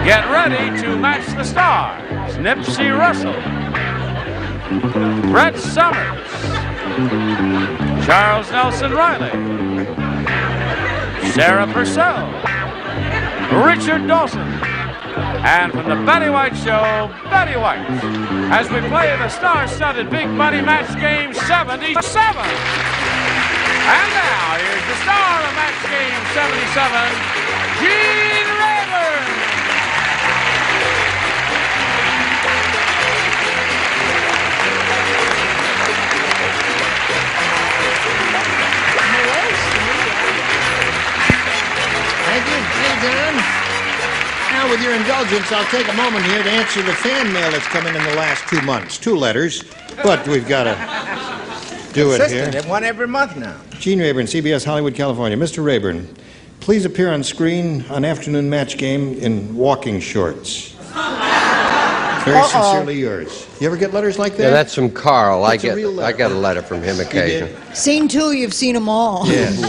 Get ready to match the stars. Nipsey Russell, Brett Summers, Charles Nelson Reilly, Sarah Purcell, Richard Dawson, and from the Betty White Show, Betty White, as we play the star-studded Big Money Match Game 77. And now, here's the star of Match Game 77, Gene Rayburn. Thank you. Hey, Don. Now, with your indulgence, I'll take a moment here to answer the fan mail that's come in the last 2 months. 2 letters, but we've got to do it here. One every month now. Gene Rayburn, CBS, Hollywood, California. Mr. Rayburn, please appear on screen on afternoon match game in walking shorts. Very sincerely yours. You ever get letters like that? Yeah, that's from Carl. I get letter. a letter from him occasionally. Scene 2, you've seen them all. Yes.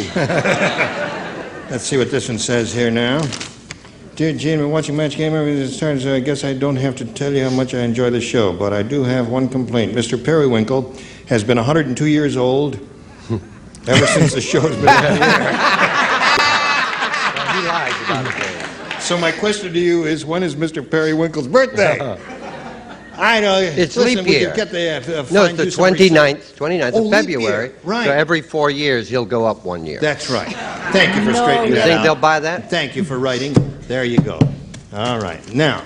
Let's see what this one says here now. Dear Gene, we're watching Match Game. It turns I guess I don't have to tell you how much I enjoy the show, but I do have one complaint. Mr. Periwinkle has been 102 years old ever since the show's been on the air. He lies about it. So my question to you is, when is Mr. Periwinkle's birthday? I know. It's listen, leap we year. could get the, No, it's the 29th Oh, of leap February. year, right. So every 4 years, he'll go up 1 year. That's right. Thank you for straightening You that think out. they'll buy that? Thank you for writing. There you go. All right. Now,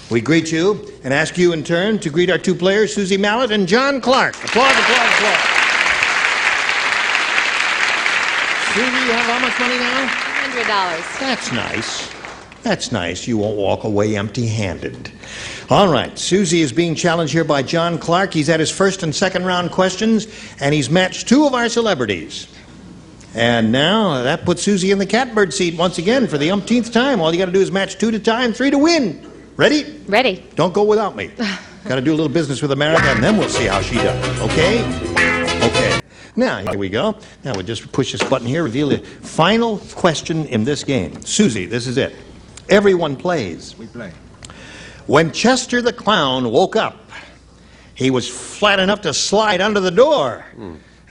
we greet you and ask you in turn to greet our 2 players, Susie Mallett and John Clark. Applause, applause, applause. Susie, you have how much money now? $100. That's nice. That's nice. You won't walk away empty-handed. All right. Susie is being challenged here by John Clark. He's had his first and second round questions, and he's matched 2 of our celebrities. And now that puts Susie in the catbird seat once again for the umpteenth time. All you got to do is match 2 to tie and 3 to win. Ready? Ready. Don't go without me. Got to do a little business with America, and then we'll see how she does. Okay? Okay. Now, here we go. Now we'll just push this button here, reveal the final question in this game. Susie, this is it. Everyone plays. We play. When Chester the Clown woke up, he was flat enough to slide under the door.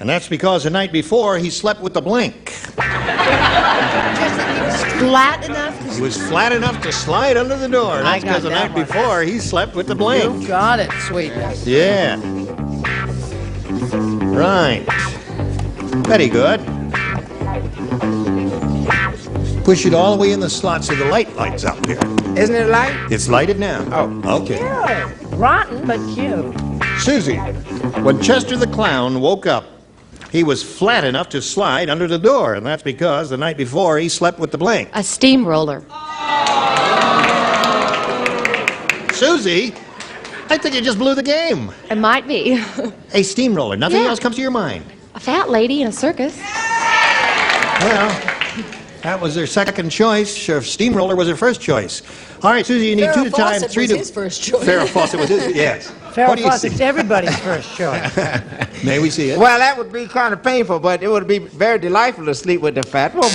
And that's because the night before, he slept with the blank. Flat enough? He was flat enough to slide under the door. And that's because the night before, he slept with the blank. You got it, sweetness. Yeah. Right. Very good. Push it all the way in the slot so the light lights up here. Isn't it light? It's lighted now. Oh. Okay. Rotten, but cute. Susie, when Chester the Clown woke up, he was flat enough to slide under the door, and that's because the night before he slept with the blank. A steamroller. Susie, I think you just blew the game. It might be. A steamroller. Nothing Yeah. else comes to your mind. A fat lady in a circus. Well, that was their second choice. Sure, steamroller was their first choice. All right, Susie, you need 2 to tie and 3 to... his first choice. Farrah Fawcett was his, yes. Farrah What do you Fawcett's see? everybody's first choice. May we see it? Well, that would be kind of painful, but it would be very delightful to sleep with the fat woman.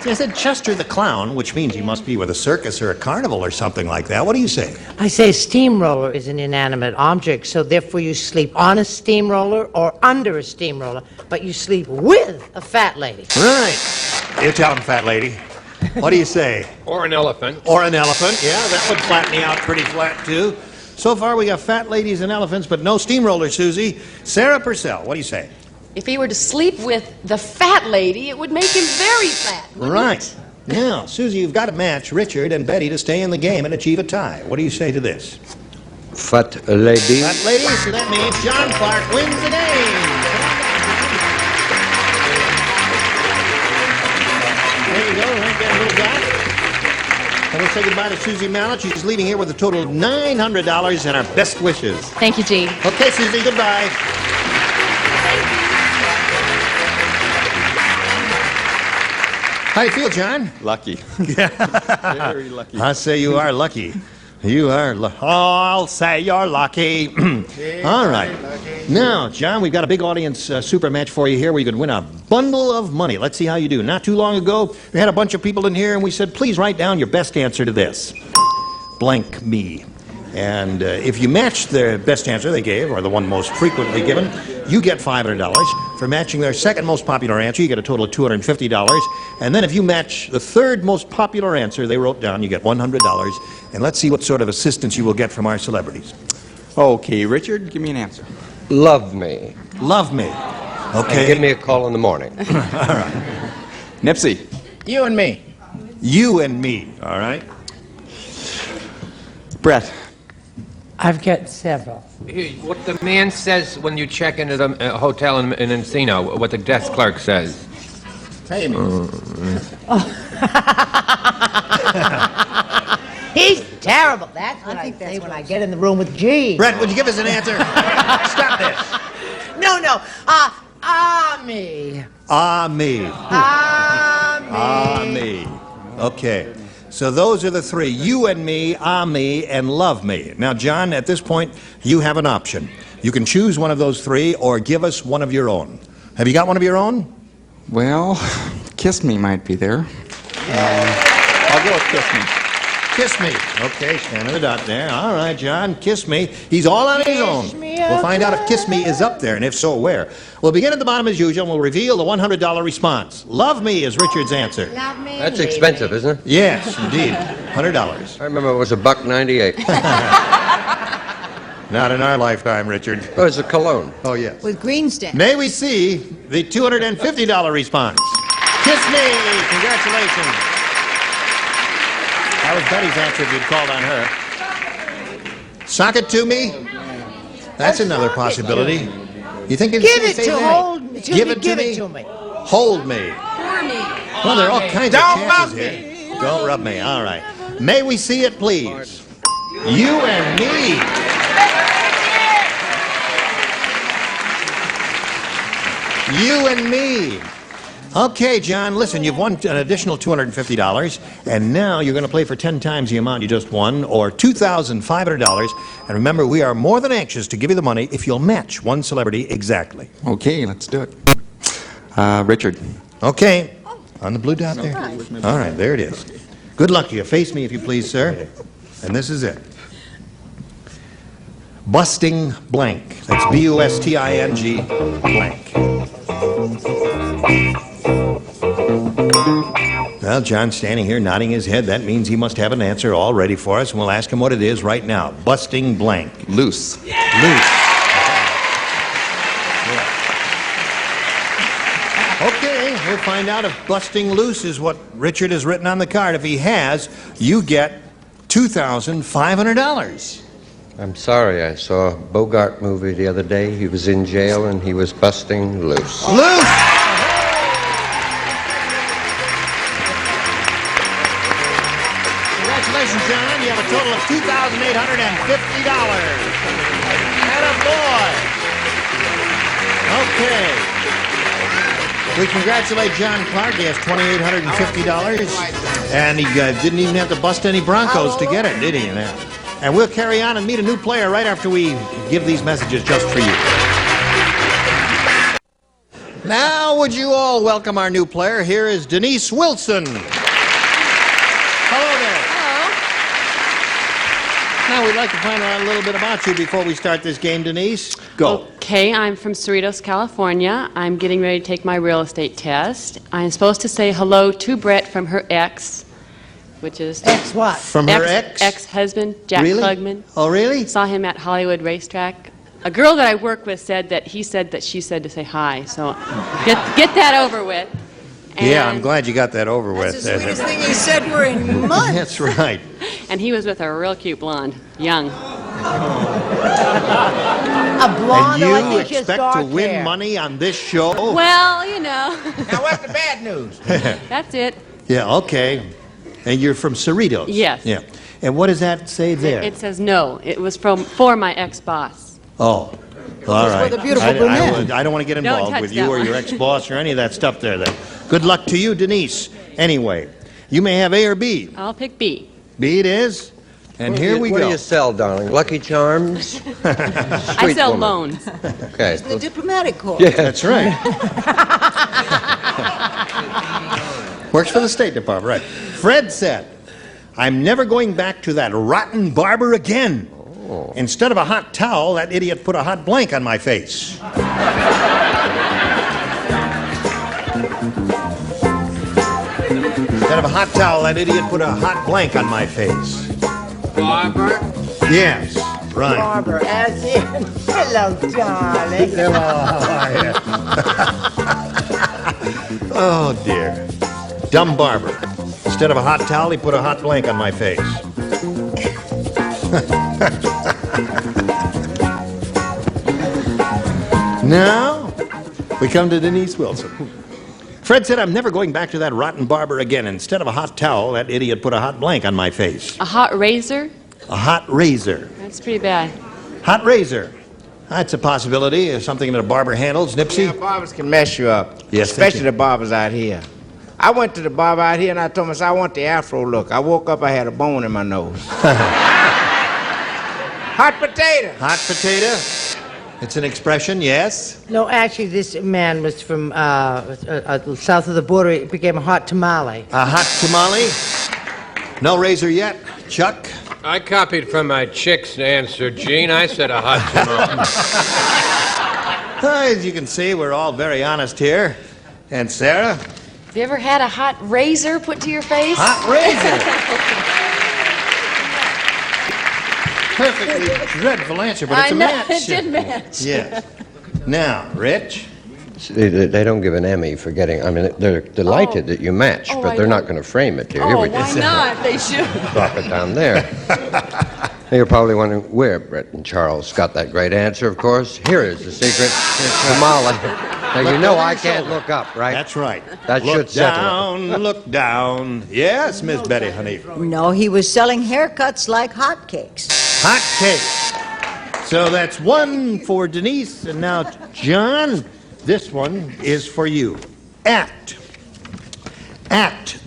I said Chester the Clown, which means he must be with a circus or a carnival or something like that. What do you say? I say steamroller is an inanimate object, so therefore you sleep on a steamroller or under a steamroller, but you sleep with a fat lady. Right. You tell him, fat lady. What do you say? Or an elephant. Or an elephant. Yeah, that would flatten me out pretty flat, too. So far, we got fat ladies and elephants, but no steamroller, Susie. Sarah Purcell, what do you say? If he were to sleep with the fat lady, it would make him very fat. Right. Now, Susie, you've got to match Richard and Betty to stay in the game and achieve a tie. What do you say to this? Fat lady. Fat lady, so that means John Clark wins the game. There you go, right there, little guy. And we'll say goodbye to Susie Mallett. She's leaving here with a total of $900 and our best wishes. Thank you, Gene. Okay, Susie, goodbye. How do you feel, John? Lucky. Very lucky. I say you are lucky. You are I'll say you're lucky. All right. Now, John, we've got a big audience super match for you here where you could win a bundle of money. Let's see how you do. Not too long ago, we had a bunch of people in here and we said, please write down your best answer to this. Blank me. And if you match the best answer they gave, or the one most frequently given, you get $500. For matching their second most popular answer, you get a total of $250. And then if you match the third most popular answer they wrote down, you get $100. And let's see what sort of assistance you will get from our celebrities. Okay, Richard, give me an answer. Love me. Love me. Okay. And give me a call in the morning. All right. Nipsey. You and me. You and me. All right. Brett. I've got several. What the man says when you check into the hotel in Encino, what the desk clerk says. Pay me. He's terrible. That's what I say when I get in the room with G. Brett, would you give us an answer? Stop this. No. Me. Me. Me. Okay. So those are the three. You and me, me, and love me. Now, John, at this point, you have an option. You can choose one of those three or give us one of your own. Have you got one of your own? Well, Kiss Me might be there. I'll go with Kiss Me. Kiss me. Okay, Shannon the dot there. All right, John, Kiss Me. He's all on his own. We'll find out if Kiss Me is up there, and if so, where. We'll begin at the bottom as usual, and we'll reveal the $100 response. Love Me is Richard's answer. Love me. That's expensive, isn't it? Yes, indeed. $100. I remember it was $1.98. Not in our lifetime, Richard. Oh, it's a cologne. Oh, yes. With green stamp. May we see the $250 response? Kiss Me! Congratulations. That was Betty's answer if you'd called on her. Sock it to me? That's another possibility. You think it's Give it to hold me. Give it to me? Hold me. Well, there are all kinds of chances here. Don't rub me. All right. May we see it, please? You and me. You and me. Okay, John, listen, you've won an additional $250, and now you're going to play for 10 times the amount you just won, or $2,500. And remember, we are more than anxious to give you the money if you'll match one celebrity exactly. Okay, let's do it. Richard. Okay. On the blue dot there? All right, there it is. Good luck to you. Face me, if you please, sir. And this is it. Busting blank. That's B-U-S-T-I-N-G blank. Well, John's standing here nodding his head. That means he must have an answer all ready for us, and we'll ask him what it is right now. Busting blank. Loose. Loose. Okay, we'll find out if busting loose is what Richard has written on the card. If he has, you get $2,500. I'm sorry, I saw a Bogart movie the other day. He was in jail and he was busting loose. Loose! Congratulations, John. You have a total of $2,850. Attaboy! Okay. We congratulate John Clark. He has $2,850. And he didn't even have to bust any Broncos to get it, did he? And we'll carry on and meet a new player right after we give these messages just for you. Now, would you all welcome our new player? Here is Denise Wilson. Hello there. Hello. Now, we'd like to find out a little bit about you before we start this game, Denise. Go. Okay, I'm from Cerritos, California. I'm getting ready to take my real estate test. I'm supposed to say hello to Brett from her ex, which is... Ex what? From her ex? Ex-husband, Jack Really? Klugman. Oh, really? Saw him at Hollywood Racetrack. A girl that I work with said that he said that she said to say hi, so get that over with. Yeah, I'm glad you got that over with. That's the sweetest thing he said. We're in months. That's right. And he was with a real cute blonde, young. A blonde And like you you just expect dark to win hair. money on this show? Well, you know. Now, what's the bad news? That's it. Yeah, okay. And you're from Cerritos? Yes. Yeah. And what does that say there? It says no. It was for my ex-boss. Oh, all right. the beautiful brunette. I don't want to get involved touch with you that or one. your ex-boss or any of that stuff there. Then. Good luck to you, Denise. Anyway, you may have A or B. I'll pick B. B it is. And here we What go. do you sell, darling? Lucky Charms? I sell woman. loans. Okay. The diplomatic corps. Yeah. That's right. Works for the State Department, right. Fred said, I'm never going back to that rotten barber again. Oh. Instead of a hot towel, that idiot put a hot blank on my face. Instead of a hot towel, that idiot put a hot blank on my face. Barber? Yes, right. Barbara, as in, hello, darling. Hello, how are you? Oh, dear. Dumb barber. Instead of a hot towel, he put a hot blank on my face. Now, we come to Denise Wilson. Fred said, I'm never going back to that rotten barber again. Instead of a hot towel, that idiot put a hot blank on my face. A hot razor? A hot razor. That's pretty bad. Hot razor. That's a possibility. Something that a barber handles. Nipsey? Yeah, barbers can mess you up. Yes, especially thank you. the barbers out here. I went to the barber out here and I told him, I said, I want the afro look. I woke up, I had a bone in my nose. Hot potato. Hot potato. It's an expression, yes. No, actually, this man was from south of the border. It became a hot tamale. A hot tamale. No razor yet. Chuck? I copied from my chick's answer, Gene. I said a hot tamale. As you can see, we're all very honest here. And Sarah? Have you ever had a hot razor put to your face? Hot razor. Perfectly dreadful answer, but it's I a know, match. it did match. Yes. Now, Rich? They don't give an Emmy for getting, I mean, they're delighted that you matched, Oh, but I they're know. not going to frame it, dear. Oh, Here we go. why not? They should. Drop it down there. You're probably wondering where Brett and Charles got that great answer, of course. Here is the secret. Tamale. Now, you know I can't look up, right? That's right. That Look should settle down, look down. Yes, Miss Betty Honey. No, he was selling haircuts like hotcakes. Hot cake. So that's one for Denise. And now, John, this one is for you. At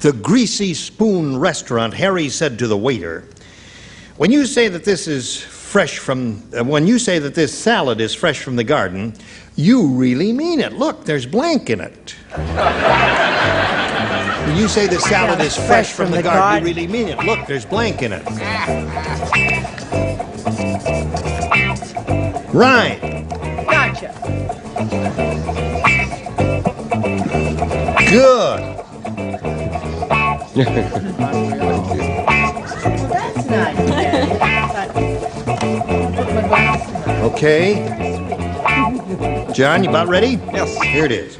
the Greasy Spoon restaurant, Harry said to the waiter, when you say that this is fresh from, when you say that this salad is fresh from the garden, you really mean it. Look, there's blank in it. When you say the salad is fresh from the garden, you really mean it. Look, there's blank in it. Right. Gotcha. Good. That's nice. Okay. John, you about ready? Yes. Here it is.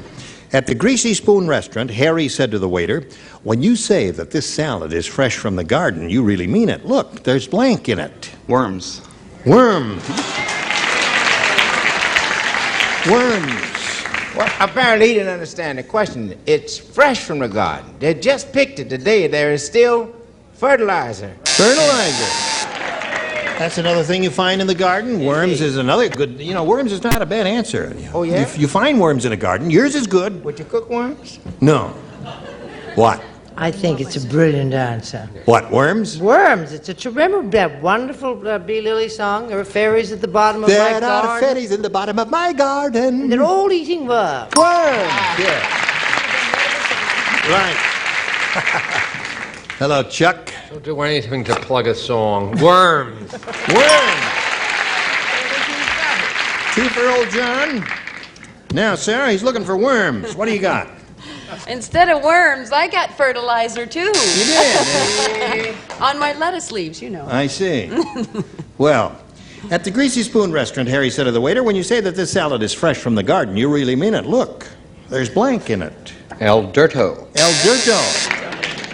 At the Greasy Spoon restaurant, Harry said to the waiter, when you say that this salad is fresh from the garden, you really mean it. Look, there's blank in it. Worms. Worms. Worms. Well, apparently he didn't understand the question. It's fresh from the garden. They just picked it today. There is still fertilizer. Fertilizer. That's another thing you find in the garden. Worms is another good, worms is not a bad answer. Oh, yeah? You find worms in a garden. Yours is good. Would you cook worms? No. What? I think it's a brilliant answer. What, worms? Worms. Remember that wonderful B. Lilly song? There are fairies at the bottom of my There garden. are fairies in the bottom of my garden. They're all eating worms. Worms. Yeah. Right. Hello, Chuck. Don't do anything to plug a song. Worms. Worms. Two for old John. Now, Sarah, he's looking for worms. What do you got? Instead of worms, I got fertilizer too. You did. On my lettuce leaves, you know. I see. Well, at the Greasy Spoon restaurant, Harry said to the waiter, when you say that this salad is fresh from the garden, you really mean it. Look, there's blank in it. El Dirto. El Dirto.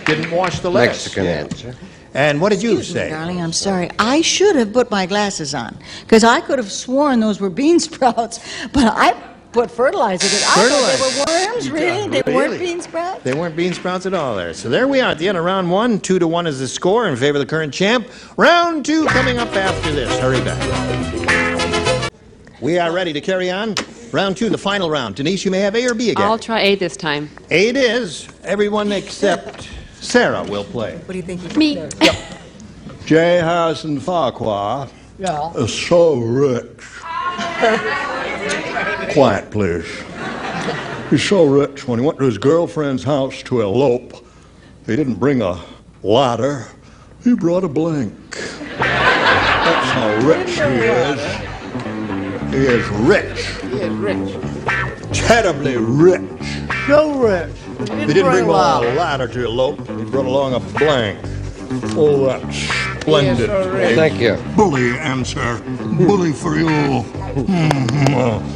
Didn't wash the lettuce. Mexican answer. And what did you Excuse me, say? darling, I'm sorry. I should have put my glasses on, because I could have sworn those were bean sprouts, but I put fertilizer, because I thought they were worms, really? They weren't bean sprouts? They weren't bean sprouts at all there. So there we are at the end of round one. 2-1 is the score in favor of the current champ. Round two coming up after this. Hurry back. We are ready to carry on. Round two, the final round. Denise, you may have A or B again. I'll try A this time. A it is. Everyone except Sarah will play. What do you think? Me. J. Harrison Farquhar Yeah. is so rich. Quiet, please. He's so rich, when he went to his girlfriend's house to elope, he didn't bring a ladder, he brought a blank. That's how rich he is. He is rich. He is rich. Terribly rich. So rich. He didn't bring a ladder to elope, he brought along a blank. Oh, that's splendid. so rich. Thank you. Bully answer. Bully for you.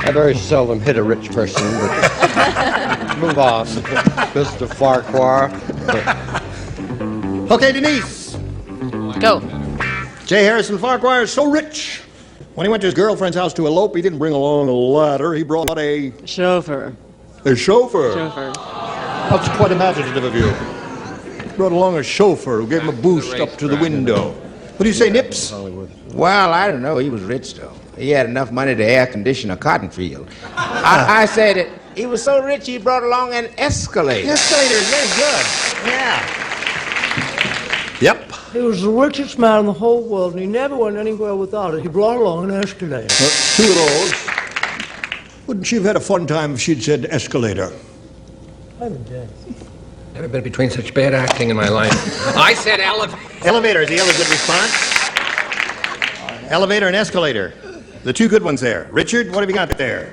I very seldom hit a rich person, but move on. Mr. Farquhar. Okay, Denise. Go. J. Harrison Farquhar is so rich. When he went to his girlfriend's house to elope, he didn't bring along a ladder. He brought a Chauffeur. chauffeur. Chauffeur. That's quite imaginative of you. Brought along a chauffeur who gave him a boost up to the window. What do you say, Nips? Well, I don't know. He was rich, though. He had enough money to air condition a cotton field. I said that he was so rich he brought along an escalator. Escalator is very good. Yeah. Yep. He was the richest man in the whole world, and he never went anywhere without it. He brought along an escalator. Two of those. Wouldn't she have had a fun time if she'd said escalator? I'm dead. Never been between such bad acting in my life. I said elevator. Elevator is the other good response. Elevator and escalator. The two good ones there. Richard, what have you got there?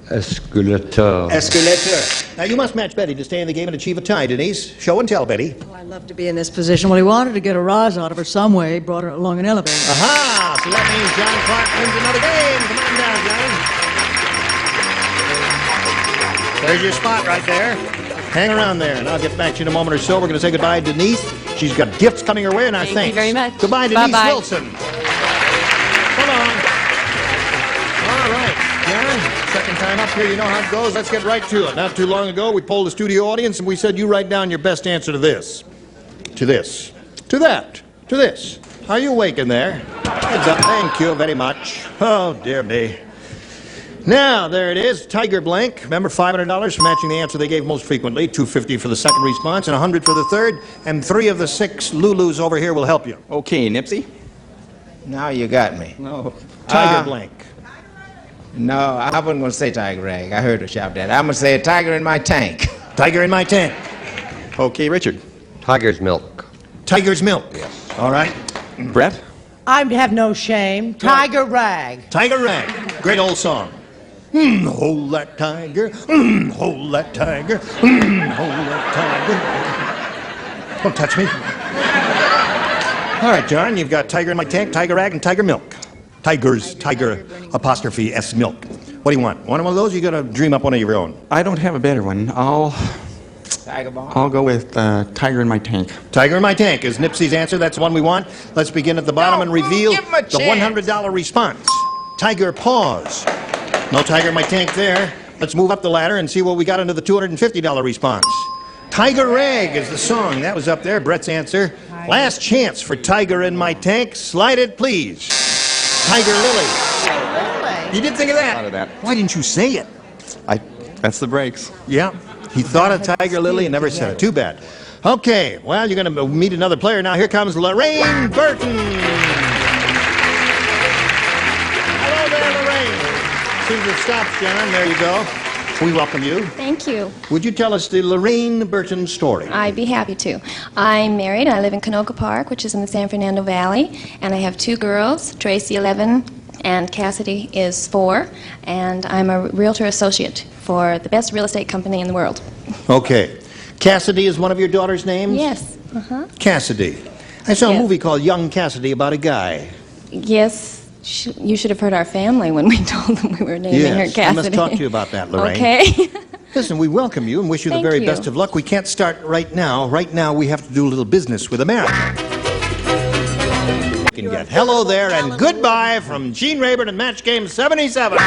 Escalator. Escalator. Now, you must match Betty to stay in the game and achieve a tie, Denise. Show and tell, Betty. Well, I'd love to be in this position. Well, he wanted to get a rise out of her some way. He brought her along an elevator. Aha! So that means John Clark wins another game. Come on down, Johnny. There's your spot right there. Hang around there, and I'll get back to you in a moment or so. We're going to say goodbye to Denise. She's got gifts coming her way, and our thanks. Thank you very much. Goodbye, Denise Bye-bye. Wilson. Come on. All right, John. Second time up here, you know how it goes. Let's get right to it. Not too long ago, we polled the studio audience, and we said you write down your best answer to this, to this, to that, to this. Are you awake in there? Heads up. Thank you very much. Oh, dear me. Now, there it is, Tiger Blank. Remember, $500 for matching the answer they gave most frequently, $250 for the second response, and $100 for the third, and 3 of the 6 Lulus over here will help you. Okay, Nipsey. Now you got me. No. Tiger Blank. No, I wasn't going to say tiger rag. I heard her shout that. I'm going to say a tiger in my tank. Tiger in my tank. Okay, Richard. Tiger's milk. Tiger's milk. Yes. All right. Brett. I have no shame. Tiger rag. Tiger Rag. Great old song. Hold that tiger. Hold that tiger. Hold that tiger. Don't touch me. All right, John, you've got Tiger in my tank, Tiger Rag, and Tiger Milk. Tiger's, Tiger, apostrophe, S milk. What do you want? One of those? You got to dream up one of your own. I don't have a better one. Tiger bomb. I'll go with tiger in my tank. Tiger in my tank is Nipsey's answer. That's the one we want. Let's begin at the bottom and reveal give him a the chance. $100 response. Tiger paws. No tiger in my tank there. Let's move up the ladder and see what we got into the $250 response. Tiger Rag is the song. That was up there. Brett's answer. Last chance for Tiger in my tank. Slide it, please. Tiger Lily. You did think of that? Thought of that. Why didn't you say it? That's the breaks. Yeah. He thought of Tiger Lily and never said it. Too bad. Okay. Well, you're going to meet another player now. Here comes Lorraine Burton. Hello there, Lorraine. As soon as it stops, John, there you go. We welcome you. Thank you. Would you tell us the Lorraine Burton story? I'd be happy to. I'm married. I live in Canoga Park, which is in the San Fernando Valley, and I have 2 girls, Tracy, 11, and Cassidy is 4, and I'm a realtor associate for the best real estate company in the world. Okay. Cassidy is one of your daughter's names? Yes. Cassidy. I saw a Yes. movie called Young Cassidy about a guy. Yes. You should have heard our family when we told them we were naming her Yes, Cassidy. I must talk to you about that, Lorraine. Okay. Listen, we welcome you and wish you the Thank very you. best of luck. We can't start right now. Right now, we have to do a little business with America. Can get hello there and goodbye from Gene Rayburn and Match Game 77.